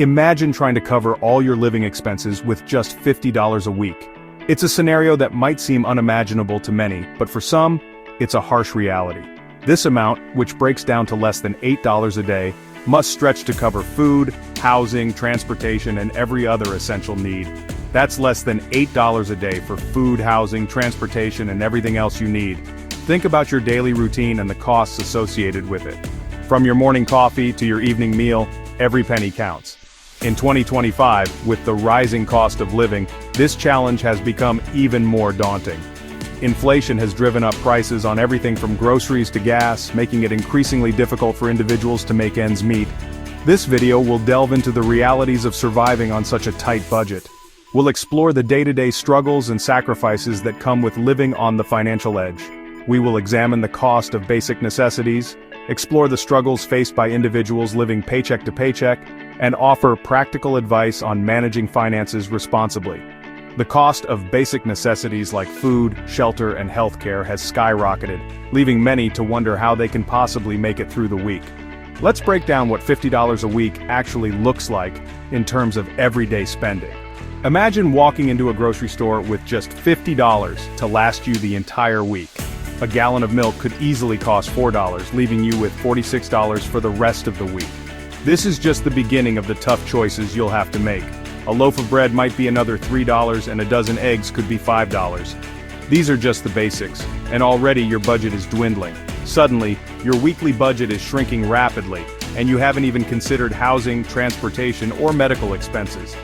Imagine trying to cover all your living expenses with just $50 a week. It's a scenario that might seem unimaginable to many, but for some, it's a harsh reality. This amount, which breaks down to less than $8 a day, must stretch to cover food, housing, transportation, and every other essential need. That's less than $8 a day for food, housing, transportation, and everything else you need. Think about your daily routine and the costs associated with it. From your morning coffee to your evening meal, every penny counts. In 2025, with the rising cost of living, this challenge has become even more daunting. Inflation has driven up prices on everything from groceries to gas, making it increasingly difficult for individuals to make ends meet. This video will delve into the realities of surviving on such a tight budget. We'll explore the day-to-day struggles and sacrifices that come with living on the financial edge. We will examine the cost of basic necessities, explore the struggles faced by individuals living paycheck to paycheck, and offer practical advice on managing finances responsibly. The cost of basic necessities like food, shelter, and healthcare has skyrocketed, leaving many to wonder how they can possibly make it through the week. Let's break down what $50 a week actually looks like in terms of everyday spending. Imagine walking into a grocery store with just $50 to last you the entire week. A gallon of milk could easily cost $4, leaving you with $46 for the rest of the week. This is just the beginning of the tough choices you'll have to make. A loaf of bread might be another $3 and a dozen eggs could be $5. These are just the basics, and already your budget is dwindling. Suddenly, your weekly budget is shrinking rapidly, and you haven't even considered housing, transportation, or medical expenses.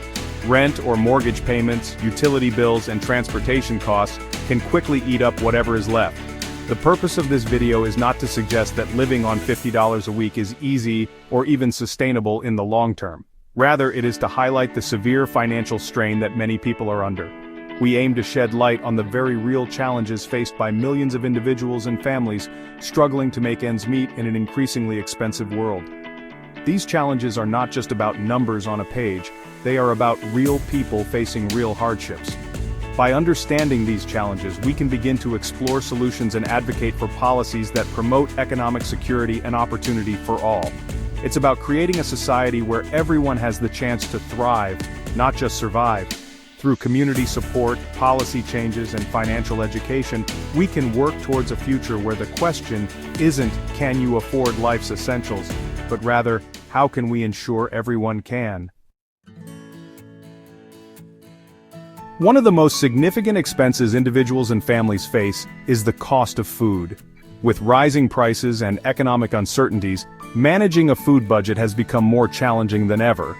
Rent or mortgage payments, utility bills, and transportation costs can quickly eat up whatever is left. The purpose of this video is not to suggest that living on $50 a week is easy or even sustainable in the long term. Rather, it is to highlight the severe financial strain that many people are under. We aim to shed light on the very real challenges faced by millions of individuals and families struggling to make ends meet in an increasingly expensive world. These challenges are not just about numbers on a page, they are about real people facing real hardships. By understanding these challenges, we can begin to explore solutions and advocate for policies that promote economic security and opportunity for all. It's about creating a society where everyone has the chance to thrive, not just survive. Through community support, policy changes, and financial education, we can work towards a future where the question isn't, can you afford life's essentials, but rather, how can we ensure everyone can? One of the most significant expenses individuals and families face is the cost of food. With rising prices and economic uncertainties, managing a food budget has become more challenging than ever.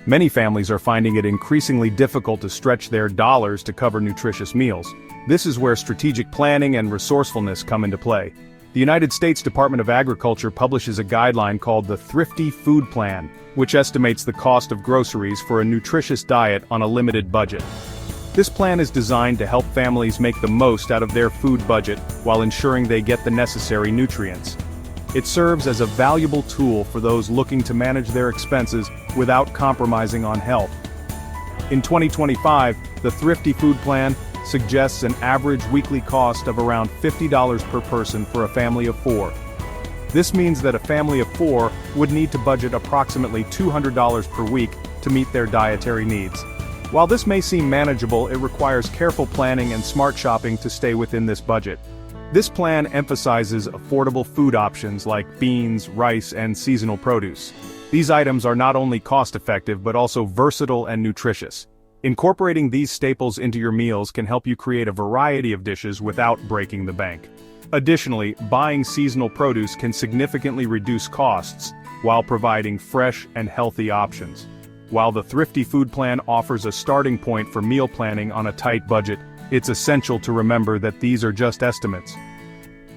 Many families are finding it increasingly difficult to stretch their dollars to cover nutritious meals. This is where strategic planning and resourcefulness come into play. The United States Department of Agriculture publishes a guideline called the Thrifty Food Plan, which estimates the cost of groceries for a nutritious diet on a limited budget. This plan is designed to help families make the most out of their food budget while ensuring they get the necessary nutrients. It serves as a valuable tool for those looking to manage their expenses without compromising on health. In 2025, the Thrifty Food Plan suggests an average weekly cost of around $50 per person for a family of 4. This means that a family of 4 would need to budget approximately $200 per week to meet their dietary needs. While this may seem manageable, it requires careful planning and smart shopping to stay within this budget. This plan emphasizes affordable food options like beans, rice, and seasonal produce. These items are not only cost-effective but also versatile and nutritious. Incorporating these staples into your meals can help you create a variety of dishes without breaking the bank. Additionally, buying seasonal produce can significantly reduce costs while providing fresh and healthy options. While the Thrifty Food Plan offers a starting point for meal planning on a tight budget, it's essential to remember that these are just estimates.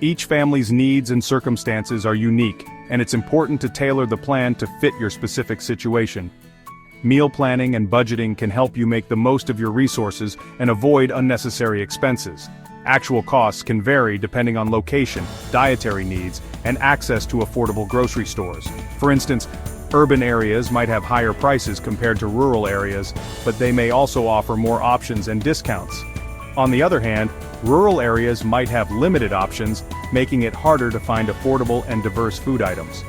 Each family's needs and circumstances are unique, and it's important to tailor the plan to fit your specific situation. Meal planning and budgeting can help you make the most of your resources and avoid unnecessary expenses. Actual costs can vary depending on location, dietary needs, and access to affordable grocery stores. For instance, urban areas might have higher prices compared to rural areas, but they may also offer more options and discounts. On the other hand, rural areas might have limited options, making it harder to find affordable and diverse food items.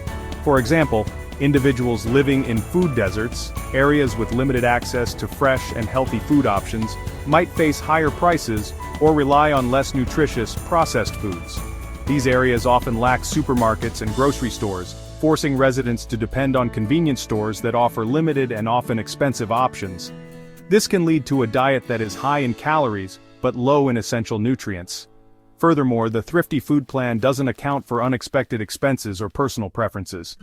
For example, Individuals living in food deserts, areas with limited access to fresh and healthy food options, might face higher prices or rely on less nutritious, processed foods. These areas often lack supermarkets and grocery stores, forcing residents to depend on convenience stores that offer limited and often expensive options. This can lead to a diet that is high in calories, but low in essential nutrients. Furthermore, the thrifty food plan doesn't account for unexpected expenses or personal preferences.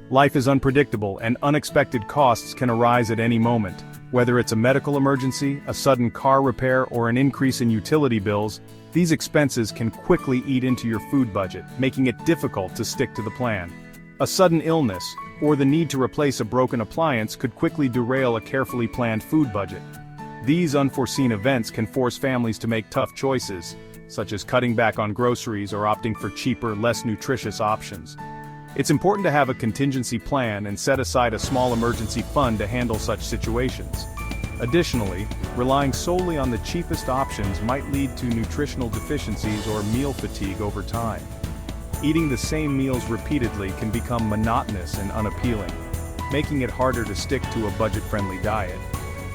Life is unpredictable, and unexpected costs can arise at any moment. Whether it's a medical emergency, a sudden car repair, or an increase in utility bills, these expenses can quickly eat into your food budget, making it difficult to stick to the plan. A sudden illness, or the need to replace a broken appliance could quickly derail a carefully planned food budget. These unforeseen events can force families to make tough choices, such as cutting back on groceries or opting for cheaper, less nutritious options. It's important to have a contingency plan and set aside a small emergency fund to handle such situations. Additionally, relying solely on the cheapest options might lead to nutritional deficiencies or meal fatigue over time. Eating the same meals repeatedly can become monotonous and unappealing, making it harder to stick to a budget-friendly diet.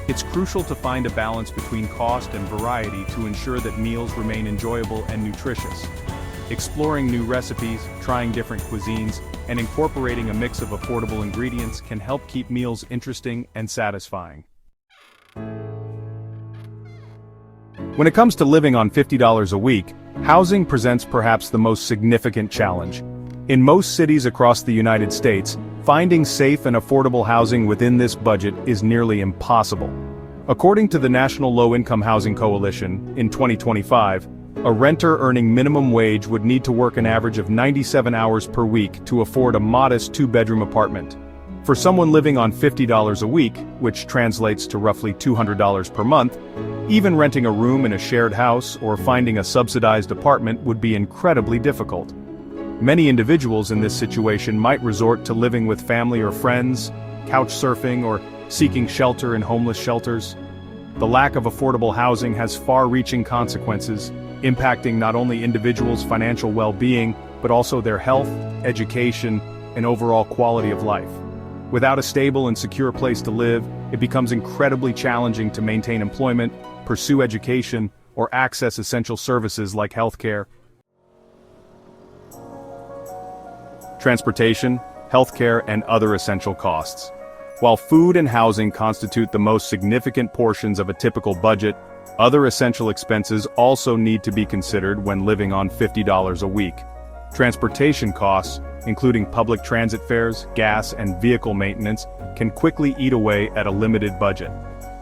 It's crucial to find a balance between cost and variety to ensure that meals remain enjoyable and nutritious. Exploring new recipes, trying different cuisines, and incorporating a mix of affordable ingredients can help keep meals interesting and satisfying. When it comes to living on $50 a week, housing presents perhaps the most significant challenge. In most cities across the United States, finding safe and affordable housing within this budget is nearly impossible. According to the National Low-Income Housing Coalition, in 2025, a renter earning minimum wage would need to work an average of 97 hours per week to afford a modest two-bedroom apartment. For someone living on $50 a week, which translates to roughly $200 per month, even renting a room in a shared house or finding a subsidized apartment would be incredibly difficult. Many individuals in this situation might resort to living with family or friends, couch surfing, or seeking shelter in homeless shelters. The lack of affordable housing has far-reaching consequences, impacting not only individuals' financial well-being, but also their health, education, and overall quality of life. Without a stable and secure place to live, it becomes incredibly challenging to maintain employment, pursue education, or access essential services like healthcare. Transportation, healthcare, and other essential costs. While food and housing constitute the most significant portions of a typical budget, other essential expenses also need to be considered when living on $50 a week. Transportation costs, including public transit fares, gas, and vehicle maintenance, can quickly eat away at a limited budget.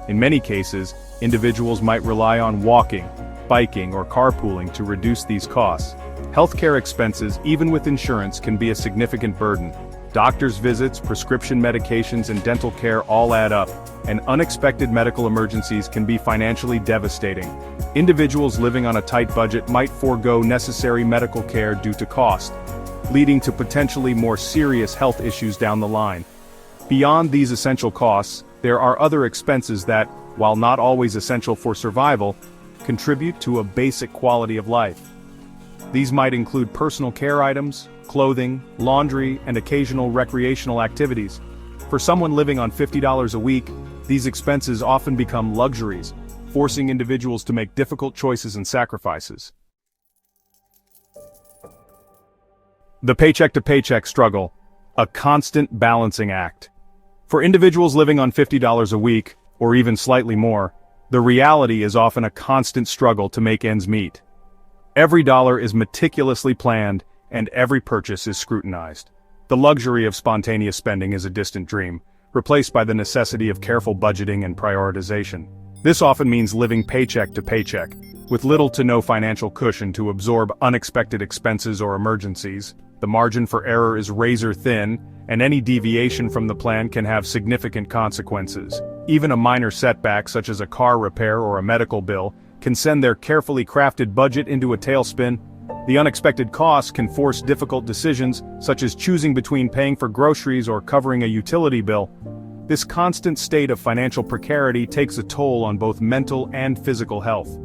In many cases, individuals might rely on walking, biking, or carpooling to reduce these costs. Healthcare expenses, even with insurance, can be a significant burden. Doctor's visits, prescription medications, and dental care all add up, and unexpected medical emergencies can be financially devastating. Individuals living on a tight budget might forego necessary medical care due to cost, leading to potentially more serious health issues down the line. Beyond these essential costs, there are other expenses that, while not always essential for survival, contribute to a basic quality of life. These might include personal care items, clothing, laundry, and occasional recreational activities. For someone living on $50 a week, these expenses often become luxuries, forcing individuals to make difficult choices and sacrifices. The paycheck-to-paycheck struggle, a constant balancing act. For individuals living on $50 a week, or even slightly more, the reality is often a constant struggle to make ends meet. Every dollar is meticulously planned, and every purchase is scrutinized. The luxury of spontaneous spending is a distant dream, replaced by the necessity of careful budgeting and prioritization. This often means living paycheck to paycheck, with little to no financial cushion to absorb unexpected expenses or emergencies. The margin for error is razor thin, and any deviation from the plan can have significant consequences. Even a minor setback, such as a car repair or a medical bill, can send their carefully crafted budget into a tailspin. The unexpected costs can force difficult decisions, such as choosing between paying for groceries or covering a utility bill. This constant state of financial precarity takes a toll on both mental and physical health.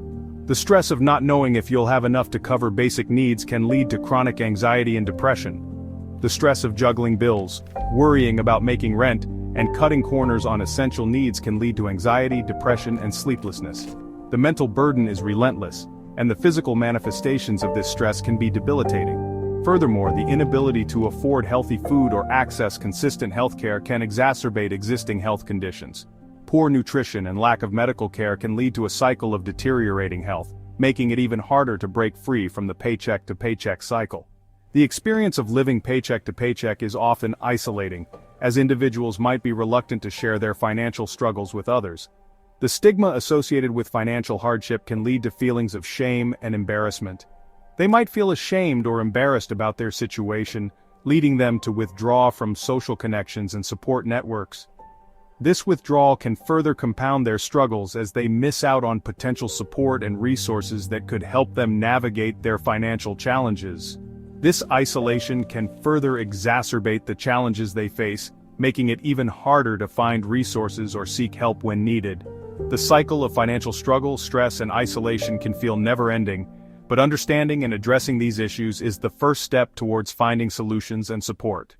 The stress of not knowing if you'll have enough to cover basic needs can lead to chronic anxiety and depression. The stress of juggling bills, worrying about making rent, and cutting corners on essential needs can lead to anxiety, depression, and sleeplessness. The mental burden is relentless, and the physical manifestations of this stress can be debilitating. Furthermore, the inability to afford healthy food or access consistent healthcare can exacerbate existing health conditions. Poor nutrition and lack of medical care can lead to a cycle of deteriorating health, making it even harder to break free from the paycheck-to-paycheck cycle. The experience of living paycheck to paycheck is often isolating, as individuals might be reluctant to share their financial struggles with others. The stigma associated with financial hardship can lead to feelings of shame and embarrassment. They might feel ashamed or embarrassed about their situation, leading them to withdraw from social connections and support networks. This withdrawal can further compound their struggles as they miss out on potential support and resources that could help them navigate their financial challenges. This isolation can further exacerbate the challenges they face, making it even harder to find resources or seek help when needed. The cycle of financial struggle, stress, and isolation can feel never-ending, but understanding and addressing these issues is the first step towards finding solutions and support.